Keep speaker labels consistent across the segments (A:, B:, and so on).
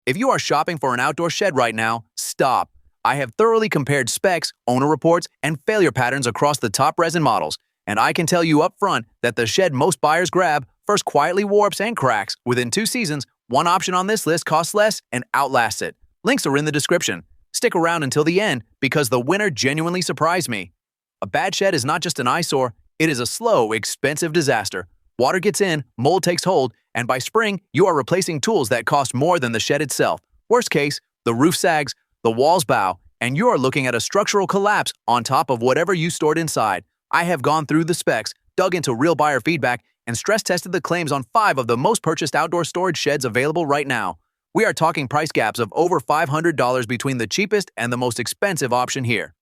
A: If you are shopping for an outdoor shed right now, stop. I have thoroughly compared specs, owner reports, and failure patterns across the top resin models, and I can tell you up front that the shed most buyers grab first quietly warps and cracks. Within 2 seasons, one option on this list costs less and outlasts it. Links are in the description. Stick around until the end because the winner genuinely surprised me. A bad shed is not just an eyesore, it is a slow, expensive disaster. Water gets in, mold takes hold, and by spring, you are replacing tools that cost more than the shed itself. Worst case, the roof sags, the walls bow, and you are looking at a structural collapse on top of whatever you stored inside. I have gone through the specs, dug into real buyer feedback, and stress-tested the claims on 5 of the most purchased outdoor storage sheds available right now. We are talking price gaps of over $500 between the cheapest and the most expensive option here.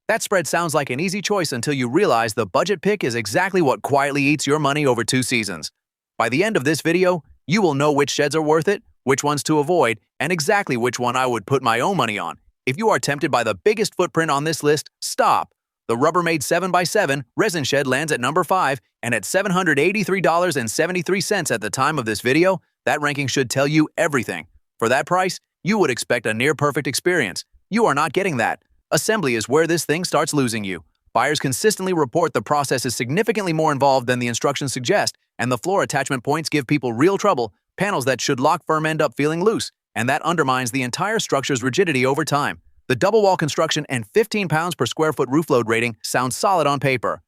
A: That spread sounds like an easy choice until you realize the budget pick is exactly what quietly eats your money over 2 seasons. By the end of this video, you will know which sheds are worth it, which ones to avoid, and exactly which one I would put my own money on. If you are tempted by the biggest footprint on this list, stop. The Rubbermaid 7x7 resin shed lands at number 5, and at $783.73 at the time of this video, that ranking should tell you everything. For that price, you would expect a near-perfect experience. You are not getting that. Assembly is where this thing starts losing you. Buyers consistently report the process is significantly more involved than the instructions suggest, and the floor attachment points give people real trouble. Panels that should lock firm end up feeling loose, and that undermines the entire structure's rigidity over time. The double wall construction and 15 pounds per square foot roof load rating sound solid on paper.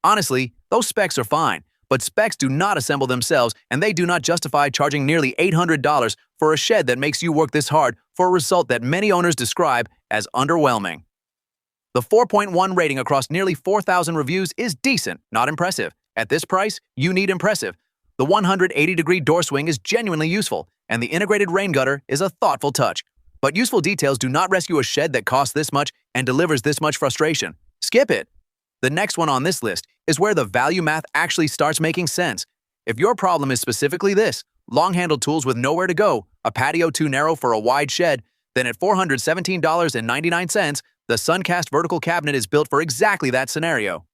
A: Honestly, those specs are fine, but specs do not assemble themselves, and they do not justify charging nearly $800 for a shed that makes you work this hard for a result that many owners describe as underwhelming. The 4.1 rating across nearly 4,000 reviews is decent, not impressive. At this price, you need impressive. The 180-degree door swing is genuinely useful, and the integrated rain gutter is a thoughtful touch. But useful details do not rescue a shed that costs this much and delivers this much frustration. Skip it. The next one on this list is where the value math actually starts making sense. If your problem is specifically this, long-handled tools with nowhere to go, a patio too narrow for a wide shed, then at $417.99, the Suncast vertical cabinet is built for exactly that scenario.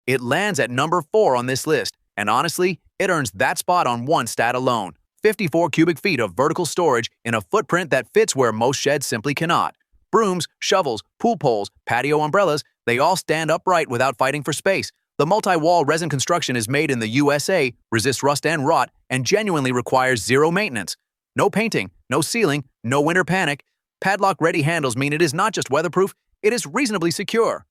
A: It lands at number 4 on this list, and honestly, it earns that spot on one stat alone: 54 cubic feet of vertical storage in a footprint that fits where most sheds simply cannot. Brooms, shovels, pool poles, patio umbrellas, they all stand upright without fighting for space. The multi-wall resin construction is made in the USA, resists rust and rot, and genuinely requires zero maintenance. No painting, no sealing, no winter panic. Padlock-ready handles mean it is not just weatherproof, it is reasonably secure.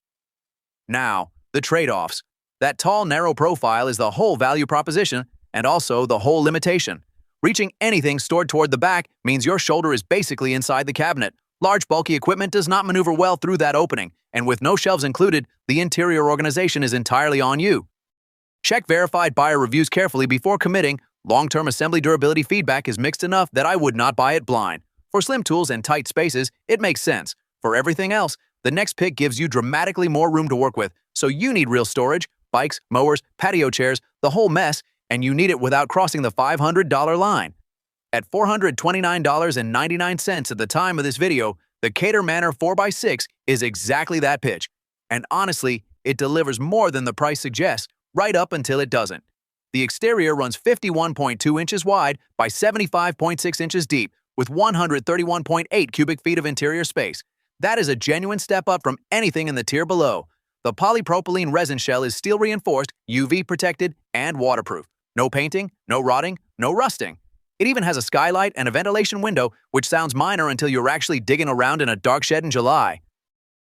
A: Now, the trade-offs. That tall, narrow profile is the whole value proposition and also the whole limitation. Reaching anything stored toward the back means your shoulder is basically inside the cabinet. Large, bulky equipment does not maneuver well through that opening, and with no shelves included, the interior organization is entirely on you. Check verified buyer reviews carefully before committing. Long-term assembly durability feedback is mixed enough that I would not buy it blind. For slim tools and tight spaces, it makes sense. For everything else, the next pick gives you dramatically more room to work with, so you need real storage, bikes, mowers, patio chairs, the whole mess, and you need it without crossing the $500 line. At $429.99 at the time of this video, the Keter Manor 4x6 is exactly that pitch. And honestly, it delivers more than the price suggests, right up until it doesn't. The exterior runs 51.2 inches wide by 75.6 inches deep, with 131.8 cubic feet of interior space. That is a genuine step up from anything in the tier below. The polypropylene resin shell is steel reinforced, UV protected, and waterproof. No painting, no rotting, no rusting. It even has a skylight and a ventilation window, which sounds minor until you're actually digging around in a dark shed in July.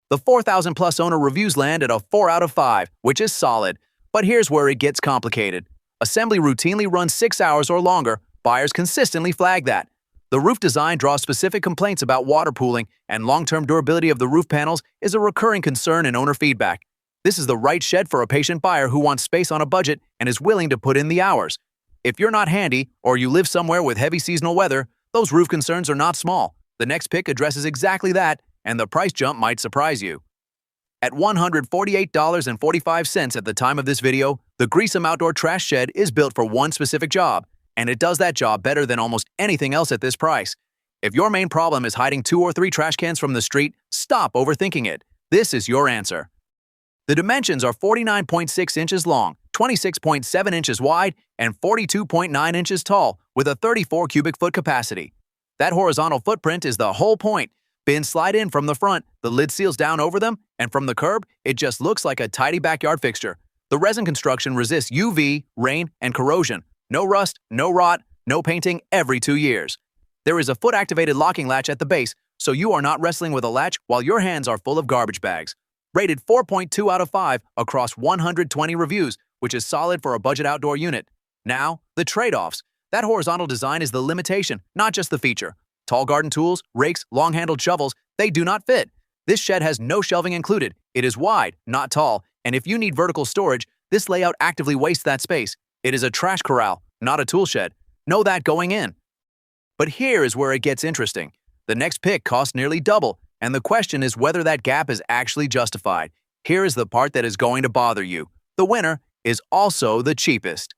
A: The 4,000-plus owner reviews land at a 4 out of 5, which is solid. But here's where it gets complicated. Assembly routinely runs 6 hours or longer. Buyers consistently flag that. The roof design draws specific complaints about water pooling, and long-term durability of the roof panels is a recurring concern in owner feedback. This is the right shed for a patient buyer who wants space on a budget and is willing to put in the hours. If you're not handy or you live somewhere with heavy seasonal weather, those roof concerns are not small. The next pick addresses exactly that, and the price jump might surprise you. At $148.45 at the time of this video, the Greasome Outdoor Trash Shed is built for one specific job, and it does that job better than almost anything else at this price. If your main problem is hiding 2 or 3 trash cans from the street, stop overthinking it. This is your answer. The dimensions are 49.6 inches long, 26.7 inches wide, and 42.9 inches tall, with a 34 cubic foot capacity. That horizontal footprint is the whole point. Bins slide in from the front, the lid seals down over them, and from the curb, it just looks like a tidy backyard fixture. The resin construction resists UV, rain, and corrosion. No rust, no rot, no painting every 2 years. There is a foot-activated locking latch at the base, so you are not wrestling with a latch while your hands are full of garbage bags. Rated 4.2 out of 5 across 120 reviews, which is solid for a budget outdoor unit. Now, the trade-offs. That horizontal design is the limitation, not just the feature. Tall garden tools, rakes, long-handled shovels, they do not fit. This shed has no shelving included. It is wide, not tall, and if you need vertical storage, this layout actively wastes that space. It is a trash corral, not a tool shed. Know that going in. But here is where it gets interesting. The next pick costs nearly double, and the question is whether that gap is actually justified. Here is the part that is going to bother you. The winner is also the cheapest.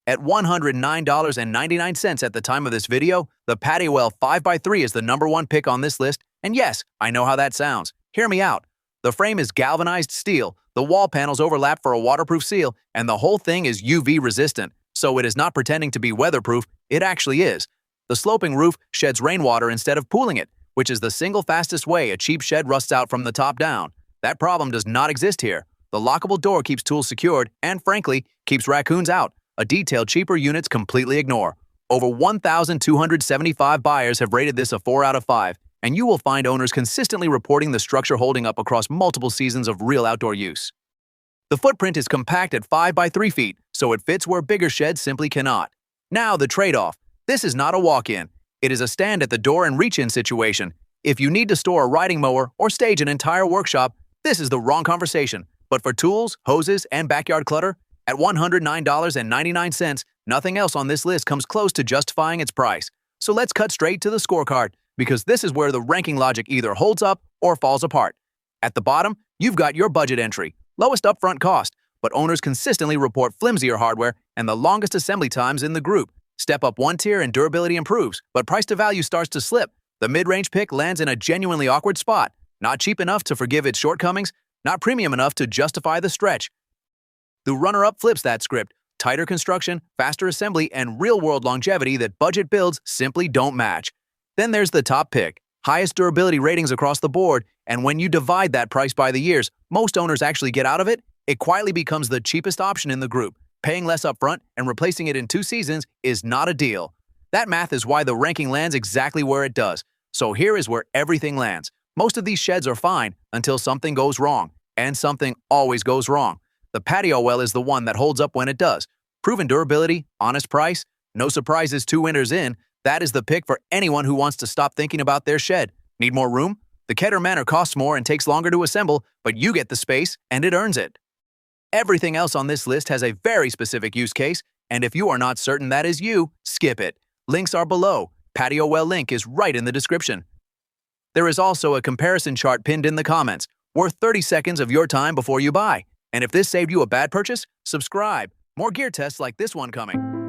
A: At $109.99 at the time of this video, the Patiowell 5x3 is the #1 pick on this list, and yes, I know how that sounds. Hear me out. The frame is galvanized steel, the wall panels overlap for a waterproof seal, and the whole thing is UV resistant, so it is not pretending to be weatherproof, it actually is. The sloping roof sheds rainwater instead of pooling it, which is the single fastest way a cheap shed rusts out from the top down. That problem does not exist here. The lockable door keeps tools secured and, frankly, keeps raccoons out, a detail cheaper units completely ignore. Over 1,275 buyers have rated this a 4 out of 5, and you will find owners consistently reporting the structure holding up across multiple seasons of real outdoor use. The footprint is compact at 5 by 3 feet, so it fits where bigger sheds simply cannot. Now the trade-off. This is not a walk-in. It is a stand at the door and reach-in situation. If you need to store a riding mower or stage an entire workshop, this is the wrong conversation. But for tools, hoses, and backyard clutter, at $109.99, nothing else on this list comes close to justifying its price. So let's cut straight to the scorecard, because this is where the ranking logic either holds up or falls apart. At the bottom, you've got your budget entry, lowest upfront cost, but owners consistently report flimsier hardware and the longest assembly times in the group. Step up one tier and durability improves, but price to value starts to slip. The mid-range pick lands in a genuinely awkward spot, not cheap enough to forgive its shortcomings, not premium enough to justify the stretch. The runner-up flips that script. Tighter construction, faster assembly, and real-world longevity that budget builds simply don't match. Then there's the top pick, highest durability ratings across the board, and when you divide that price by the years most owners actually get out of it, it quietly becomes the cheapest option in the group. Paying less upfront and replacing it in 2 seasons is not a deal. That math is why the ranking lands exactly where it does. So here is where everything lands. Most of these sheds are fine until something goes wrong, and something always goes wrong. The Patiowell is the one that holds up when it does. Proven durability, honest price, no surprises 2 winters in, that is the pick for anyone who wants to stop thinking about their shed. Need more room? The Keter Manor costs more and takes longer to assemble, but you get the space and it earns it. Everything else on this list has a very specific use case, and if you are not certain that is you, skip it. Links are below. Patiowell link is right in the description. There is also a comparison chart pinned in the comments, worth 30 seconds of your time before you buy. And if this saved you a bad purchase, subscribe. More gear tests like this one coming.